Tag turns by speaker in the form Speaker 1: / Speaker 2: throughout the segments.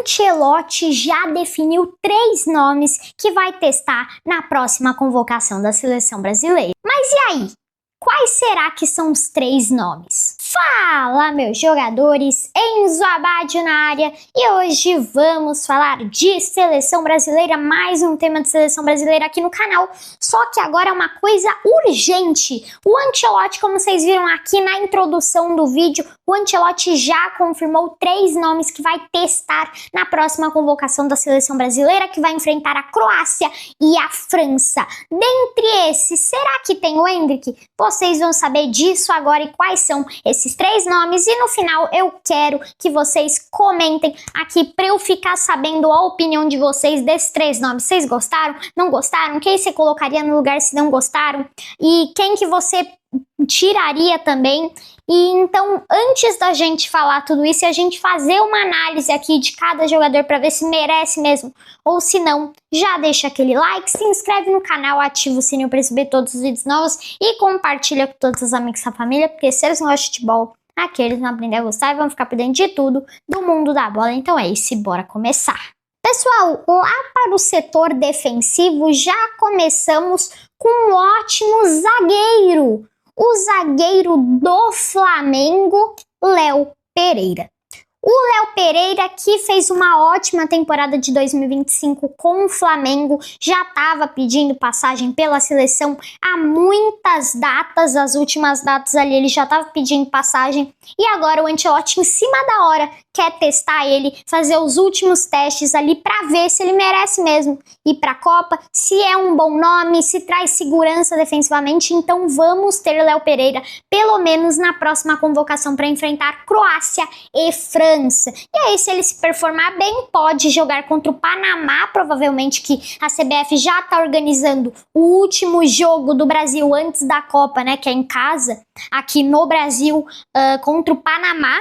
Speaker 1: Ancelotti já definiu 3 nomes que vai testar na próxima convocação da seleção brasileira. Mas e aí? Quais será que são os 3 nomes? Fala, meus jogadores! Enzo Abad na área e hoje vamos falar de seleção brasileira, mais um tema de seleção brasileira aqui no canal, só que agora é uma coisa urgente. O Ancelotti, como vocês viram aqui na introdução do vídeo, o Ancelotti já confirmou 3 nomes que vai testar na próxima convocação da seleção brasileira, que vai enfrentar a Croácia e a França. Dentre esses, será que tem o Endrick? Vocês vão saber disso agora e quais são esses 3 nomes, e no final eu quero que vocês comentem aqui para eu ficar sabendo a opinião de vocês desses 3 nomes. Vocês gostaram? Não gostaram? Quem você colocaria no lugar se não gostaram? E quem que você tiraria também? E então, antes da gente falar tudo isso e a gente fazer uma análise aqui de cada jogador para ver se merece mesmo ou se não, já deixa aquele like, se inscreve no canal, ativa o sininho para receber todos os vídeos novos e compartilha com todos os amigos da família, porque se eles não gostam de futebol, aqui eles vão aprender a gostar e vão ficar por dentro de tudo do mundo da bola. Então é isso, bora começar. Pessoal, lá para o setor defensivo já começamos com um ótimo zagueiro. O zagueiro do Flamengo, Léo Pereira. O Léo Pereira, que fez uma ótima temporada de 2025 com o Flamengo, já estava pedindo passagem pela seleção há muitas datas, as últimas datas ali ele já estava pedindo passagem, e agora o Ancelotti, em cima da hora, quer testar ele, fazer os últimos testes ali para ver se ele merece mesmo ir para a Copa, se é um bom nome, se traz segurança defensivamente. Então vamos ter Léo Pereira pelo menos na próxima convocação para enfrentar Croácia e França. E aí, se ele se performar bem, pode jogar contra o Panamá, provavelmente, que a CBF já está organizando o último jogo do Brasil antes da Copa, né, que é em casa, aqui no Brasil, contra o Panamá,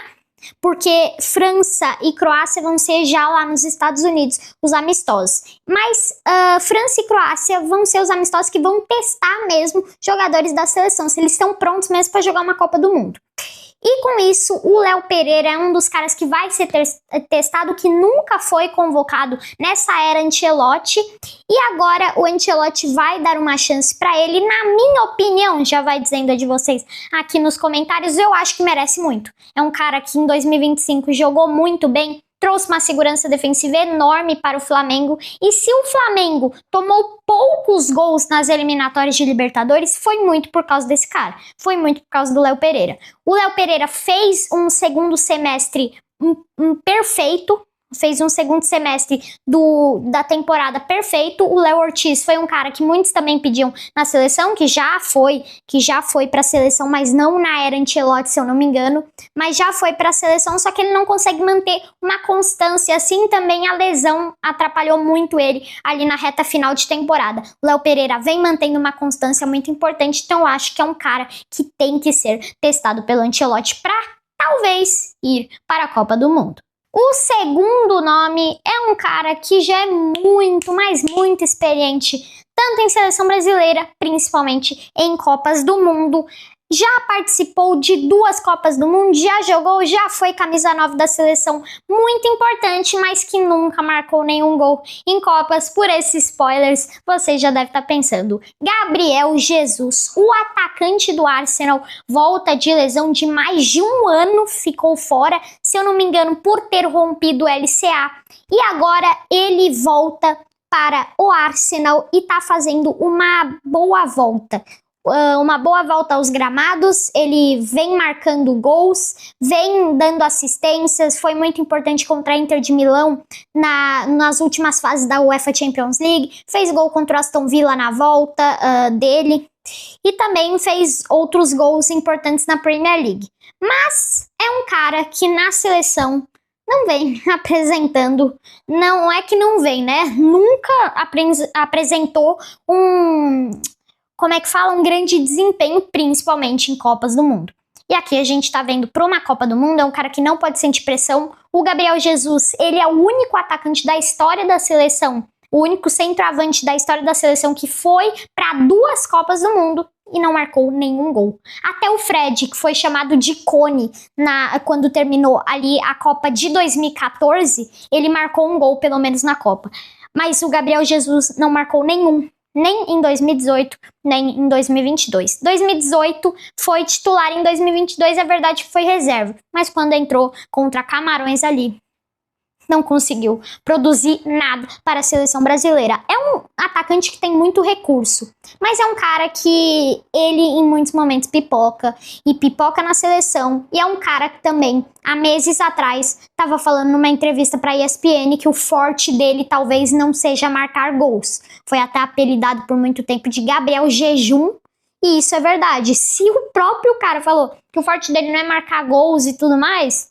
Speaker 1: porque França e Croácia vão ser já lá nos Estados Unidos, os amistosos. Mas França e Croácia vão ser os amistosos que vão testar mesmo jogadores da seleção, se eles estão prontos mesmo para jogar uma Copa do Mundo. E com isso, o Léo Pereira é um dos caras que vai ser testado, que nunca foi convocado nessa era Ancelotti. E agora o Ancelotti vai dar uma chance para ele. Na minha opinião, já vai dizendo a de vocês aqui nos comentários, eu acho que merece muito. É um cara que em 2025 jogou muito bem, trouxe uma segurança defensiva enorme para o Flamengo, e se o Flamengo tomou poucos gols nas eliminatórias de Libertadores, foi muito por causa desse cara, foi muito por causa do Léo Pereira. O Léo Pereira fez um segundo semestre perfeito, fez um segundo semestre da temporada perfeito. O Léo Ortiz foi um cara que muitos também pediam na seleção, que já foi para a seleção, mas não na era Ancelotti, se eu não me engano, mas já foi para a seleção, só que ele não consegue manter uma constância, assim também a lesão atrapalhou muito ele ali na reta final de temporada. O Léo Pereira vem mantendo uma constância muito importante, então eu acho que é um cara que tem que ser testado pelo Ancelotti para talvez ir para a Copa do Mundo. O segundo nome é um cara que já é muito, mas muito experiente, tanto em seleção brasileira, principalmente em Copas do Mundo. Já participou de 2 Copas do Mundo, já jogou, já foi camisa 9 da seleção, muito importante, mas que nunca marcou nenhum gol em Copas. Por esses spoilers, você já deve estar pensando. Gabriel Jesus, o atacante do Arsenal, volta de lesão de mais de 1 ano, ficou fora, se eu não me engano, por ter rompido o LCA. E agora ele volta para o Arsenal e está fazendo uma boa volta. Uma boa volta aos gramados, ele vem marcando gols, vem dando assistências, foi muito importante contra a Inter de Milão nas últimas fases da UEFA Champions League, fez gol contra o Aston Villa na volta dele e também fez outros gols importantes na Premier League. Mas é um cara que na seleção não vem apresentando, não é que não vem, né? Nunca apresentou um grande desempenho, principalmente em Copas do Mundo. E aqui a gente tá vendo para uma Copa do Mundo, é um cara que não pode sentir pressão. O Gabriel Jesus, ele é o único atacante da história da seleção, o único centroavante da história da seleção que foi para 2 Copas do Mundo. e não marcou nenhum gol. Até o Fred, que foi chamado de Cone quando terminou ali a Copa de 2014, ele marcou um gol pelo menos na Copa. Mas o Gabriel Jesus não marcou nenhum, nem em 2018, nem em 2022. 2018 foi titular, em 2022 é verdade que foi reserva, mas quando entrou contra Camarões ali, não conseguiu produzir nada para a seleção brasileira. É um atacante que tem muito recurso, mas é um cara que ele em muitos momentos pipoca, e pipoca na seleção, e é um cara que também, há meses atrás, estava falando numa entrevista para a ESPN que o forte dele talvez não seja marcar gols. Foi até apelidado por muito tempo de Gabriel Jejum, e isso é verdade. Se o próprio cara falou que o forte dele não é marcar gols e tudo mais,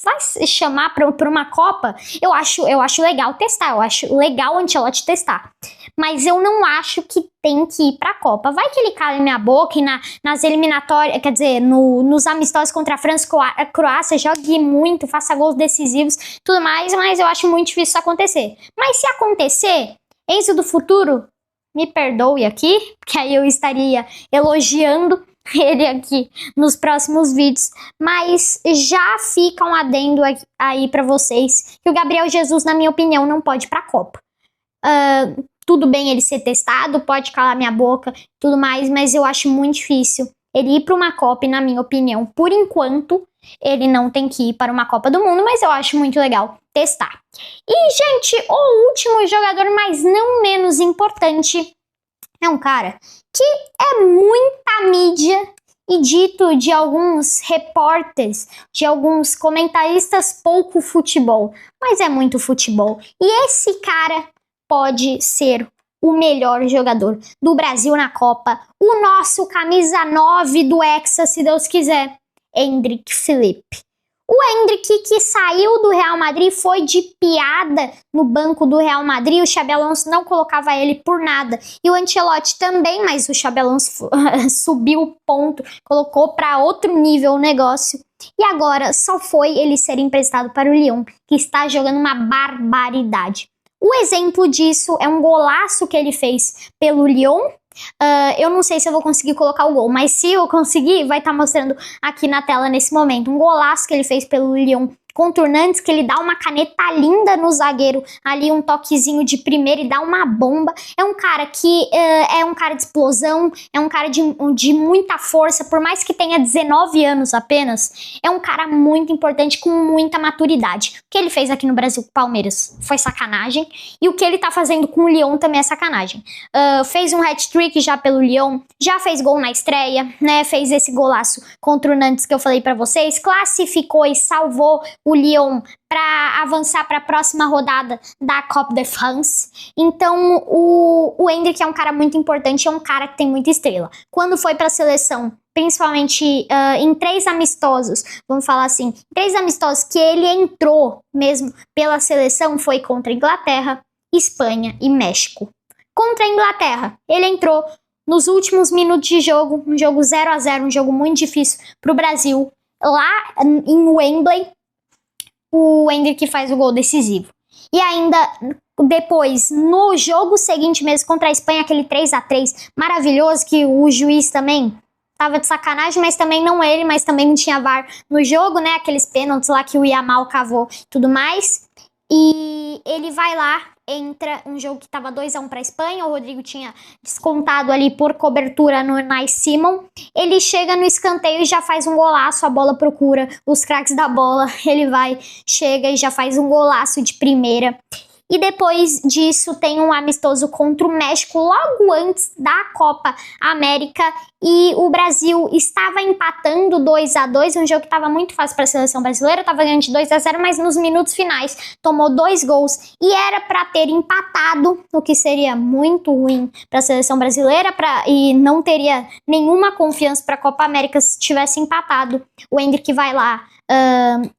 Speaker 1: vai se chamar para uma Copa, eu acho legal testar, eu acho legal o Ancelotti testar. Mas eu não acho que tem que ir pra Copa. Vai que ele cala minha boca e nas eliminatórias, quer dizer, nos amistosos contra a França e a Croácia, jogue muito, faça gols decisivos, tudo mais, mas eu acho muito difícil isso acontecer. Mas se acontecer, Enzo do futuro, me perdoe aqui, que aí eu estaria elogiando ele aqui nos próximos vídeos, mas já fica um adendo aí pra vocês que o Gabriel Jesus, na minha opinião, não pode ir pra Copa. Tudo bem ele ser testado, pode calar minha boca, tudo mais, mas eu acho muito difícil ele ir para uma Copa e, na minha opinião, por enquanto, ele não tem que ir para uma Copa do Mundo, mas eu acho muito legal testar. E, gente, o último jogador, mas não menos importante, é um cara que é muita mídia e dito de alguns repórteres, de alguns comentaristas pouco futebol, mas é muito futebol. E esse cara pode ser o melhor jogador do Brasil na Copa, o nosso camisa 9 do Hexa, se Deus quiser, Endrick Felipe. O Endrick, que saiu do Real Madrid, foi de piada no banco do Real Madrid. O Xabi Alonso não colocava ele por nada. E o Ancelotti também, mas o Xabi Alonso subiu o ponto, colocou para outro nível o negócio. E agora só foi ele ser emprestado para o Lyon, que está jogando uma barbaridade. O exemplo disso é um golaço que ele fez pelo Lyon. Eu não sei se eu vou conseguir colocar o gol, mas se eu conseguir, vai estar mostrando aqui na tela nesse momento. Um golaço que ele fez pelo Lyon contra o Nantes, que ele dá uma caneta linda no zagueiro, ali um toquezinho de primeira e dá uma bomba. É um cara que é um cara de explosão, é um cara de muita força, por mais que tenha 19 anos apenas, é um cara muito importante, com muita maturidade. O que ele fez aqui no Brasil com o Palmeiras foi sacanagem, e o que ele tá fazendo com o Lyon também é sacanagem. Fez um hat-trick já pelo Lyon, já fez gol na estreia, né? Fez esse golaço contra o Nantes que eu falei pra vocês, classificou e salvou o Lyon para avançar para a próxima rodada da Coupe de France. Então o Endrick é um cara muito importante, é um cara que tem muita estrela. Quando foi para a seleção, principalmente em 3 amistosos, vamos falar assim, 3 amistosos que ele entrou mesmo pela seleção, foi contra a Inglaterra, Espanha e México. Contra a Inglaterra, ele entrou nos últimos minutos de jogo, um jogo 0-0, um jogo muito difícil para o Brasil, lá em Wembley. O Endrick faz o gol decisivo. E ainda depois, no jogo seguinte mesmo, contra a Espanha, aquele 3-3 maravilhoso, que o juiz também tava de sacanagem, mas também não ele, mas também não tinha VAR no jogo, né? Aqueles pênaltis lá que o Yamal cavou e tudo mais. E ele vai lá, entra um jogo que tava 2-1 pra Espanha, o Rodrigo tinha descontado ali por cobertura no Unai Simon. Ele chega no escanteio e já faz um golaço, a bola procura os craques da bola, ele vai, chega e já faz um golaço de primeira. E depois disso tem um amistoso contra o México logo antes da Copa América, e o Brasil estava empatando 2-2, um jogo que estava muito fácil para a seleção brasileira, estava ganhando de 2-0, mas nos minutos finais tomou 2 gols e era para ter empatado, o que seria muito ruim para a seleção brasileira, e não teria nenhuma confiança para a Copa América se tivesse empatado. O Endrick vai lá,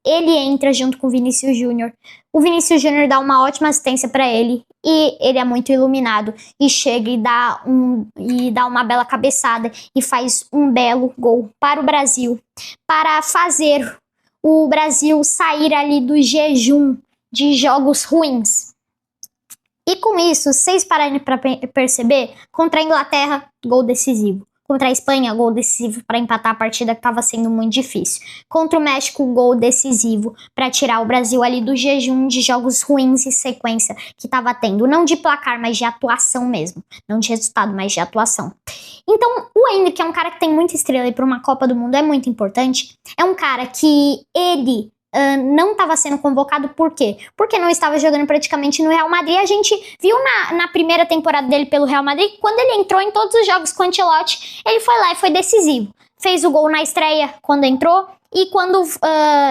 Speaker 1: ele entra junto com o Vinícius Júnior. O Vinícius Júnior dá uma ótima assistência para ele e ele é muito iluminado e chega e dá uma bela cabeçada e faz um belo gol para o Brasil, para fazer o Brasil sair ali do jejum de jogos ruins. E com isso, vocês pararem para perceber, contra a Inglaterra, gol decisivo. Contra a Espanha, gol decisivo para empatar a partida que estava sendo muito difícil. Contra o México, gol decisivo para tirar o Brasil ali do jejum de jogos ruins e sequência que estava tendo. Não de placar, mas de atuação mesmo. Não de resultado, mas de atuação. Então, o Endrick é um cara que tem muita estrela e para uma Copa do Mundo é muito importante. É um cara que ele não estava sendo convocado, por quê? Porque não estava jogando praticamente no Real Madrid. A gente viu na primeira temporada dele pelo Real Madrid, quando ele entrou em todos os jogos com o Ancelotti, ele foi lá e foi decisivo. Fez o gol na estreia quando entrou, e quando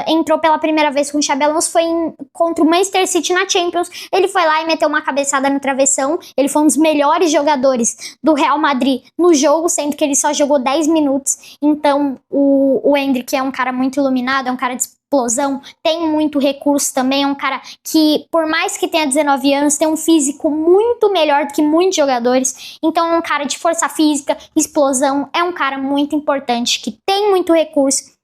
Speaker 1: entrou pela primeira vez com o Xabi Alonso foi contra o Manchester City na Champions. Ele foi lá e meteu uma cabeçada no travessão. Ele foi um dos melhores jogadores do Real Madrid no jogo, sendo que ele só jogou 10 minutos. Então o Endrick é um cara muito iluminado, é um cara de explosão, tem muito recurso também, é um cara que, por mais que tenha 19 anos, tem um físico muito melhor do que muitos jogadores. Então é um cara de força física, explosão, é um cara muito importante, que tem muito recurso.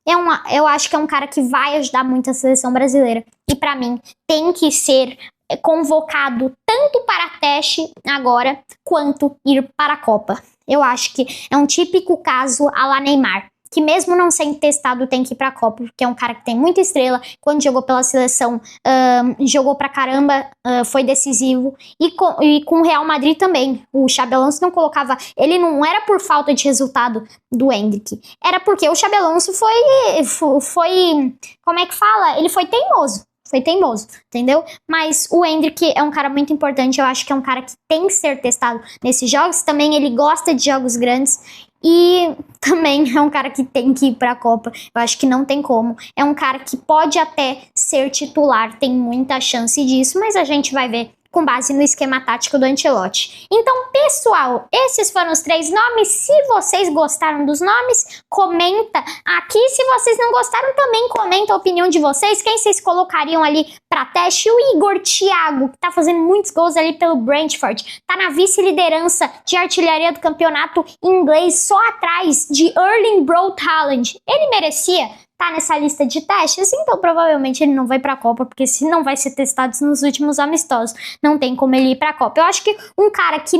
Speaker 1: Eu acho que é um cara que vai ajudar muito a seleção brasileira. E para mim, tem que ser convocado tanto para teste agora, quanto ir para a Copa. Eu acho que é um típico caso à la Neymar, que mesmo não sendo testado tem que ir pra Copa, porque é um cara que tem muita estrela. Quando jogou pela seleção, jogou pra caramba, foi decisivo. E com o Real Madrid também, o Xabi Alonso não colocava, ele não era por falta de resultado do Endrick, era porque o Xabi Alonso foi como é que fala? Ele foi teimoso. Foi teimoso, entendeu? Mas o Endrick é um cara muito importante. Eu acho que é um cara que tem que ser testado nesses jogos. Também ele gosta de jogos grandes. E também é um cara que tem que ir pra Copa. Eu acho que não tem como. É um cara que pode até ser titular, tem muita chance disso, mas a gente vai ver com base no esquema tático do Ancelotti. Então, pessoal, esses foram os 3 nomes. Se vocês gostaram dos nomes, comenta aqui. Se vocês não gostaram, também comenta a opinião de vocês. Quem vocês colocariam ali para teste? O Igor Thiago, que tá fazendo muitos gols ali pelo Brentford, tá na vice-liderança de artilharia do campeonato inglês, só atrás de Erling Braut Haaland. Ele merecia tá nessa lista de testes, então provavelmente ele não vai pra Copa, porque se não vai ser testado nos últimos amistosos, não tem como ele ir pra Copa. Eu acho que um cara que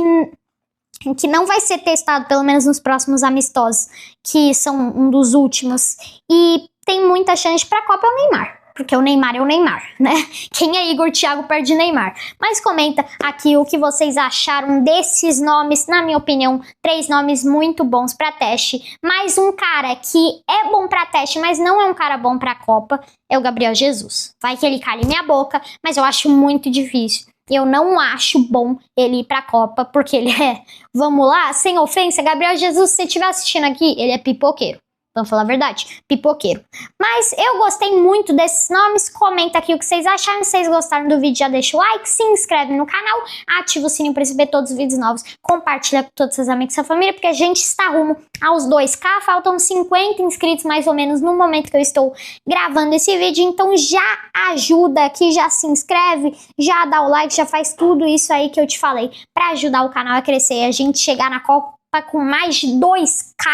Speaker 1: não vai ser testado, pelo menos nos próximos amistosos, que são um dos últimos, e tem muita chance pra Copa, é o Neymar. Porque o Neymar é o Neymar, né? Quem é Igor Thiago perto de Neymar? Mas comenta aqui o que vocês acharam desses nomes. Na minha opinião, 3 nomes muito bons para teste. Mas um cara que é bom para teste, mas não é um cara bom para Copa, é o Gabriel Jesus. Vai que ele cale minha boca, mas eu acho muito difícil. Eu não acho bom ele ir pra Copa, porque ele é, vamos lá, sem ofensa, Gabriel Jesus, se você estiver assistindo aqui, ele é pipoqueiro. Vamos falar a verdade, pipoqueiro. Mas eu gostei muito desses nomes. Comenta aqui o que vocês acharam. Se vocês gostaram do vídeo, já deixa o like, se inscreve no canal, ativa o sininho para receber todos os vídeos novos, compartilha com todos os seus amigos e sua família, porque a gente está rumo aos 2K, faltam 50 inscritos mais ou menos no momento que eu estou gravando esse vídeo, então já ajuda aqui, já se inscreve, já dá o like, já faz tudo isso aí que eu te falei para ajudar o canal a crescer e a gente chegar na Copa com mais de 2K.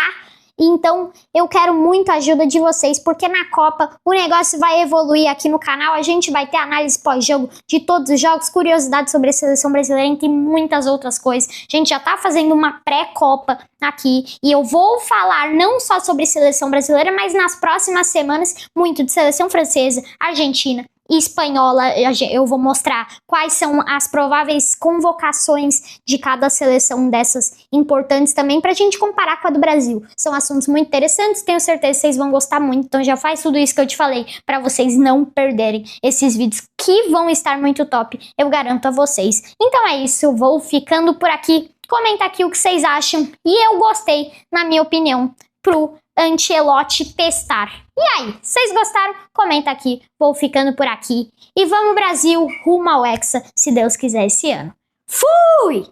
Speaker 1: Então, eu quero muito a ajuda de vocês, porque na Copa o negócio vai evoluir aqui no canal. A gente vai ter análise pós-jogo de todos os jogos, curiosidades sobre a seleção brasileira, entre muitas outras coisas. A gente já tá fazendo uma pré-Copa aqui e eu vou falar não só sobre seleção brasileira, mas nas próximas semanas muito de seleção francesa, argentina e espanhola. Eu vou mostrar quais são as prováveis convocações de cada seleção dessas importantes também, pra gente comparar com a do Brasil. São assuntos muito interessantes, tenho certeza que vocês vão gostar muito, então já faz tudo isso que eu te falei pra vocês não perderem esses vídeos que vão estar muito top, eu garanto a vocês. Então é isso, eu vou ficando por aqui. Comenta aqui o que vocês acham, e eu gostei, na minha opinião, pro Ancelotti testar. E aí, vocês gostaram? Comenta aqui, vou ficando por aqui. E vamos Brasil, rumo ao Hexa, se Deus quiser esse ano. Fui!